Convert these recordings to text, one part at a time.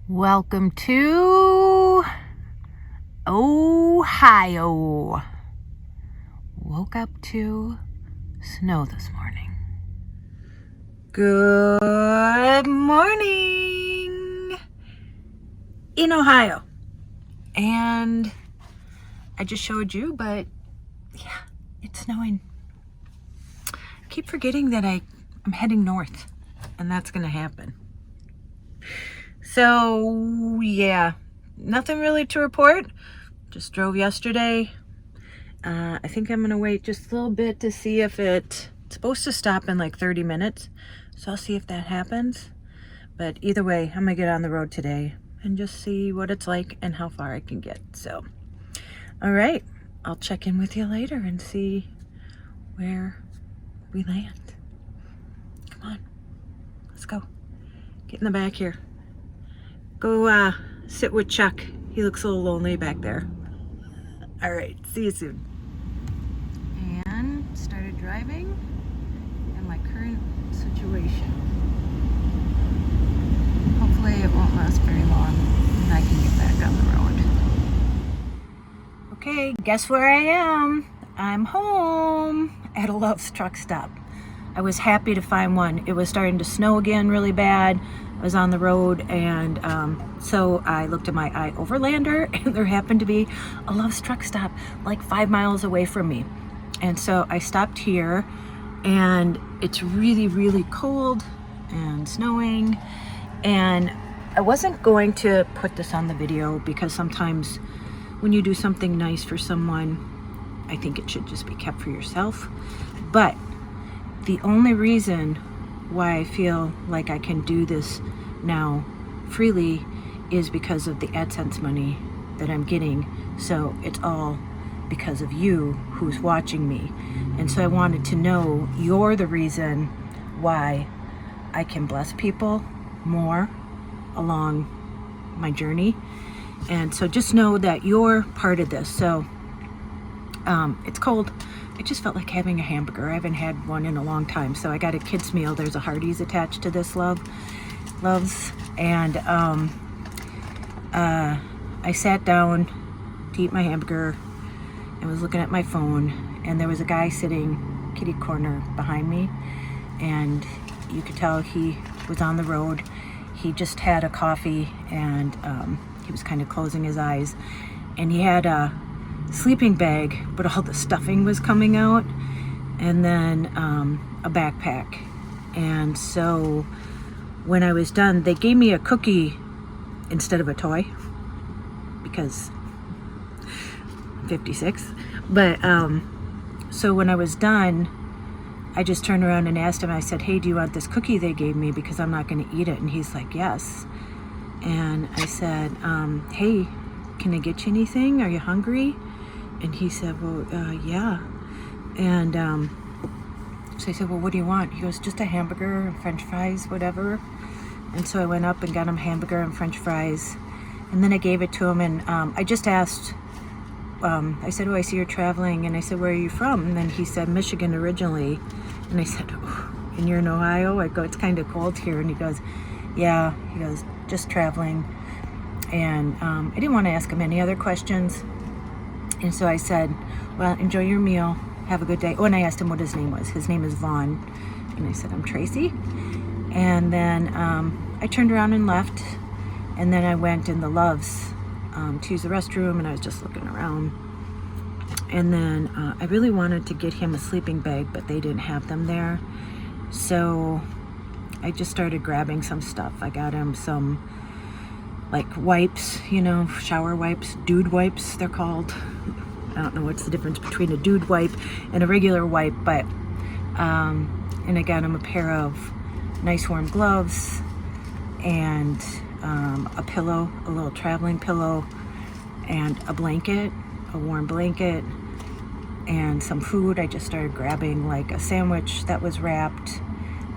Welcome to Ohio. Woke up to snow this morning. Good morning in Ohio. And I just showed you, but yeah, it's snowing. I keep forgetting that I'm heading north, and that's going to happen. So yeah, nothing really to report. Just drove yesterday. I think I'm gonna wait just a little bit to see if it's supposed to stop in like 30 minutes. So I'll see if that happens. But either way, I'm gonna get on the road today and just see what it's like and how far I can get. So, all right, I'll check in with you later and see where we land. Come on, let's go. Get in the back here. Go sit with Chuck. He looks a little lonely back there. All right, see you soon. And started driving in my current situation. Hopefully it won't last very long and I can get back on the road. Okay, guess where I am? I'm home at a Love's truck stop. I was happy to find one. It was starting to snow again really bad. I was on the road, and so I looked at my iOverlander, and there happened to be a Love's truck stop like 5 miles away from me. And so I stopped here, and it's really, really cold and snowing. And I wasn't going to put this on the video because sometimes when you do something nice for someone, I think it should just be kept for yourself. But the only reason why I feel like I can do this now freely is because of the AdSense money that I'm getting. So it's all because of you who's watching me. And so I wanted to know you're the reason why I can bless people more along my journey. And so just know that you're part of this. So it's cold. I just felt like having a hamburger. I haven't had one in a long time. So I got a kid's meal. There's a Hardee's attached to this Love's. And I sat down to eat my hamburger and was looking at my phone. And there was a guy sitting kitty corner behind me. And you could tell he was on the road. He just had a coffee and he was kind of closing his eyes. And he had a sleeping bag, but all the stuffing was coming out, and then a backpack. And so when I was done, they gave me a cookie instead of a toy because I'm 56. But so when I was done, I just turned around and asked him, I said, hey, do you want this cookie they gave me because I'm not going to eat it? And he's like, yes. And I said, hey, can I get you anything? Are you hungry? And he said, well, yeah. And so I said, well, what do you want? He goes, just a hamburger and french fries, whatever. And so I went up and got him hamburger and french fries. And then I gave it to him, and I just asked, I said, oh, I see you're traveling. And I said, where are you from? And then he said, Michigan originally. And I said, oh, and you're in Ohio? I go, it's kind of cold here. And he goes, yeah. He goes, just traveling. And I didn't want to ask him any other questions. And so I said, well, enjoy your meal. Have a good day. Oh, and I asked him what his name was. His name is Vaughn. And I said, I'm Tracey. And then I turned around and left. And then I went in the Love's to use the restroom, and I was just looking around. And then I really wanted to get him a sleeping bag, but they didn't have them there. So I just started grabbing some stuff. I got him some like wipes, you know, shower wipes, dude wipes they're called. I don't know what's the difference between a dude wipe and a regular wipe, but and I got him a pair of nice warm gloves and a pillow, a little traveling pillow, and a blanket, a warm blanket, and some food. I just started grabbing like a sandwich that was wrapped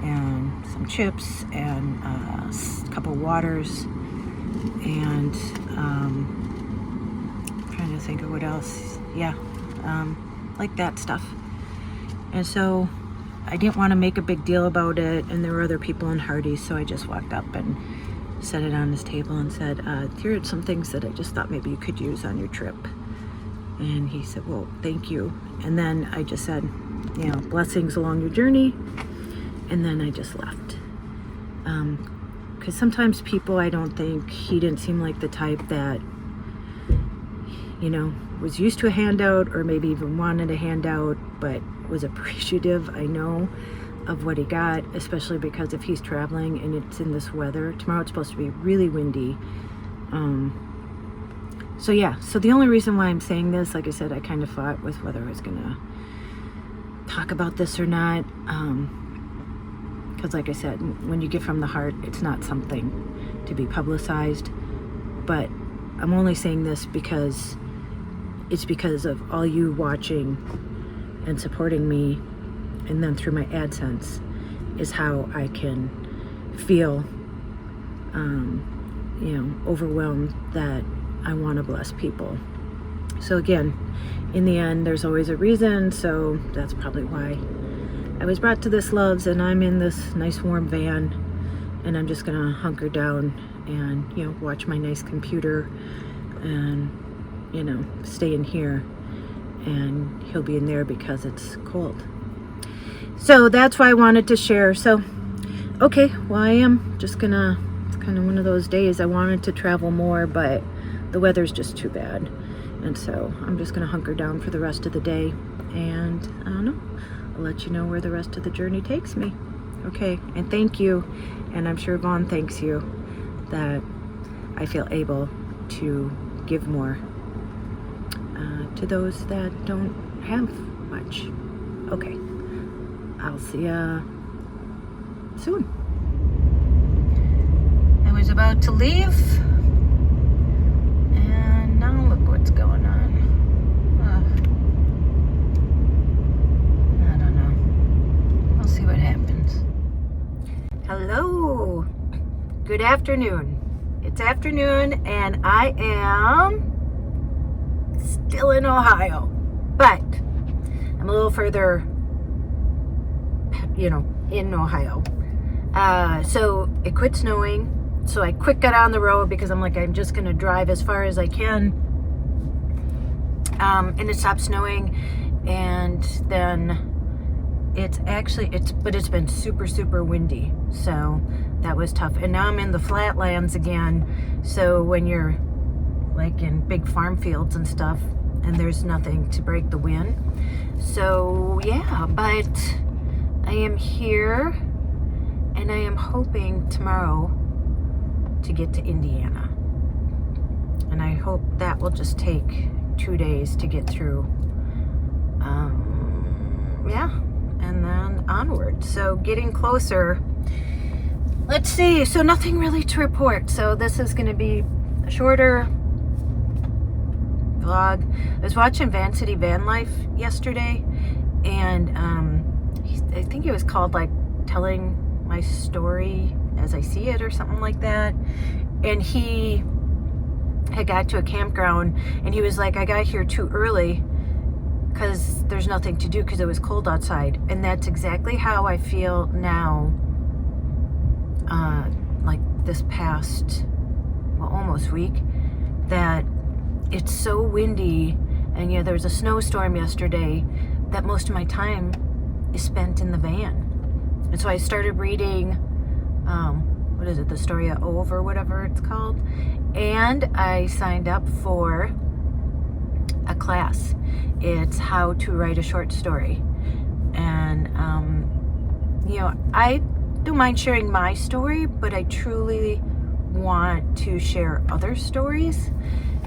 and some chips and a couple waters. And trying to think of what else. Yeah, like that stuff. And so I didn't want to make a big deal about it, and there were other people in Hardee's, so I just walked up and set it on his table and said, here are some things that I just thought maybe you could use on your trip. And he said, well, thank you. And then I just said, you know, blessings along your journey. And then I just left. Because sometimes people, I don't think, he didn't seem like the type that, you know, was used to a handout or maybe even wanted a handout, but was appreciative, I know, of what he got, especially because if he's traveling and it's in this weather. Tomorrow it's supposed to be really windy. So yeah, so the only reason why I'm saying this, like I said, I kind of fought with whether I was gonna talk about this or not. Because like I said, when you give from the heart, it's not something to be publicized. But I'm only saying this because it's because of all you watching and supporting me, and then through my AdSense is how I can feel, you know, overwhelmed that I want to bless people. So again, in the end, there's always a reason. So that's probably why I was brought to this Loves, and I'm in this nice warm van, and I'm just gonna hunker down and, you know, watch my nice computer and, you know, stay in here, and he'll be in there because it's cold. So that's why I wanted to share. So, okay, well, I am just gonna, it's kind of one of those days I wanted to travel more, but the weather's just too bad. And so I'm just gonna hunker down for the rest of the day, and I don't know, I'll let you know where the rest of the journey takes me. Okay, and thank you, and I'm sure Vaughn thanks you, that I feel able to give more to those that don't have much. Okay, I'll see ya soon. I was about to leave, and now look what's going on. I don't know. We'll see what happens. Hello. Good afternoon. It's afternoon, and I am still in Ohio, but I'm a little further, you know, in Ohio. So it quit snowing, so I quick got on the road because I'm like, I'm just gonna drive as far as I can, and it stopped snowing, and then but it's been super windy, so that was tough. And now I'm in the flatlands again, so when you're like in big farm fields and stuff, and there's nothing to break the wind. So yeah, but I am here, and I am hoping tomorrow to get to Indiana, and I hope that will just take 2 days to get through. Yeah, and then onward. So getting closer. Let's see, so nothing really to report, so this is going to be a shorter vlog. I was watching Van City Van Life yesterday, and I think it was called like Telling My Story as I See It or something like that. And he had got to a campground, and he was like, I got here too early because there's nothing to do because it was cold outside. And that's exactly how I feel now, like this past, well, almost week, that it's so windy, and yeah, there was a snowstorm yesterday, that most of my time is spent in the van. And so I started reading, what is it, The Story of Ove or whatever it's called, and I signed up for a class. It's how to write a short story. And you know, I don't mind sharing my story, but I truly want to share other stories,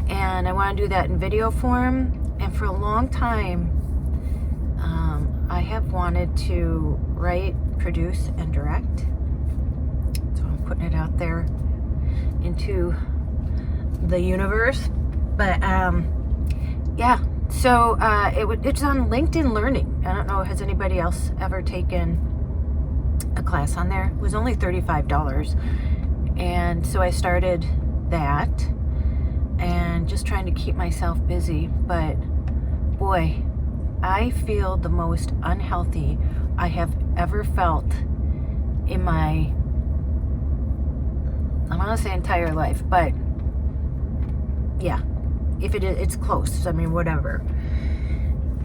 and I want to do that in video form. And for a long time, I have wanted to write, produce, and direct, so I'm putting it out there into the universe. But yeah, so it's on LinkedIn Learning. I don't know, has anybody else ever taken a class on there? It was only $35, and so I started that, and just trying to keep myself busy. But boy, I feel the most unhealthy I have ever felt in my I want to say entire life, but yeah, if it's close, I mean, whatever.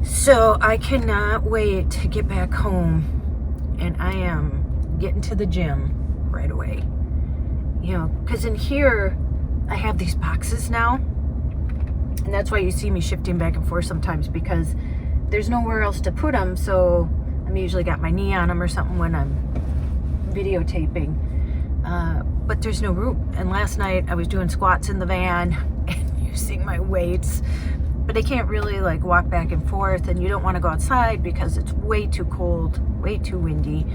So I cannot wait to get back home, and I am getting to the gym right away. You know, because in here I have these boxes now, and that's why you see me shifting back and forth sometimes, because there's nowhere else to put them. So I'm usually got my knee on them or something when I'm videotaping, but there's no room. And last night I was doing squats in the van and using my weights, but I can't really like walk back and forth, and you don't want to go outside because it's way too cold, way too windy,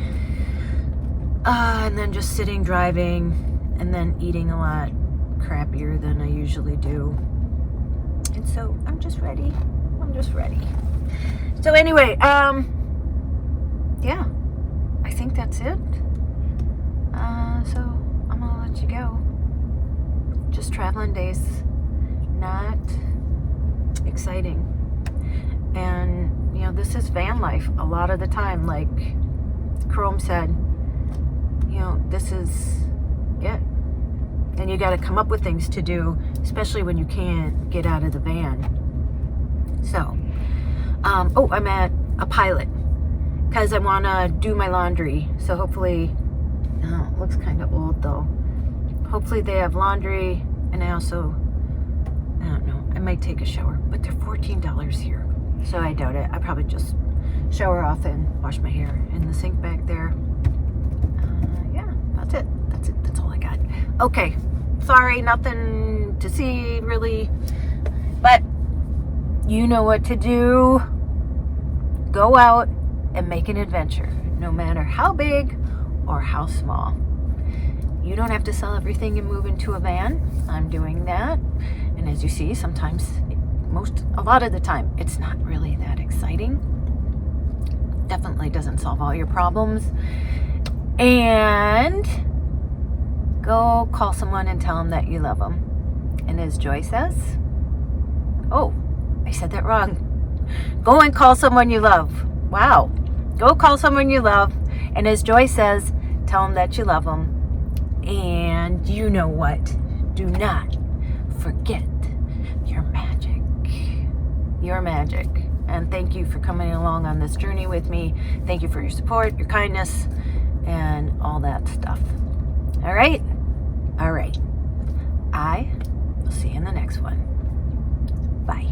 and then just sitting, driving, and then eating a lot crappier than I usually do. And so I'm just ready. So anyway, yeah, I think that's it. So I'm gonna let you go. Just traveling days, not exciting. And you know, this is van life a lot of the time. Like Chrome said, you know, this is it. And you got to come up with things to do, especially when you can't get out of the van. So, oh, I'm at a Pilot because I want to do my laundry. So hopefully, it looks kind of old though. Hopefully they have laundry, and I also, I don't know, I might take a shower, but they're $14 here. So I doubt it. I probably just shower off and wash my hair in the sink back there. Yeah, that's it. That's all I got. Okay, sorry, nothing to see really, but you know what to do. Go out and make an adventure, no matter how big or how small. You don't have to sell everything and move into a van. I'm doing that, and as you see, sometimes, a lot of the time, it's not really that exciting. Definitely doesn't solve all your problems. And go call someone and tell them that you love them. And as Joy says, oh, I said that wrong. Go and call someone you love. Wow. Go call someone you love. And as Joy says, tell them that you love them. And you know what? Do not forget your magic. Your magic. And thank you for coming along on this journey with me. Thank you for your support, your kindness, and all that stuff. All right? All right. I will see you in the next one. Bye.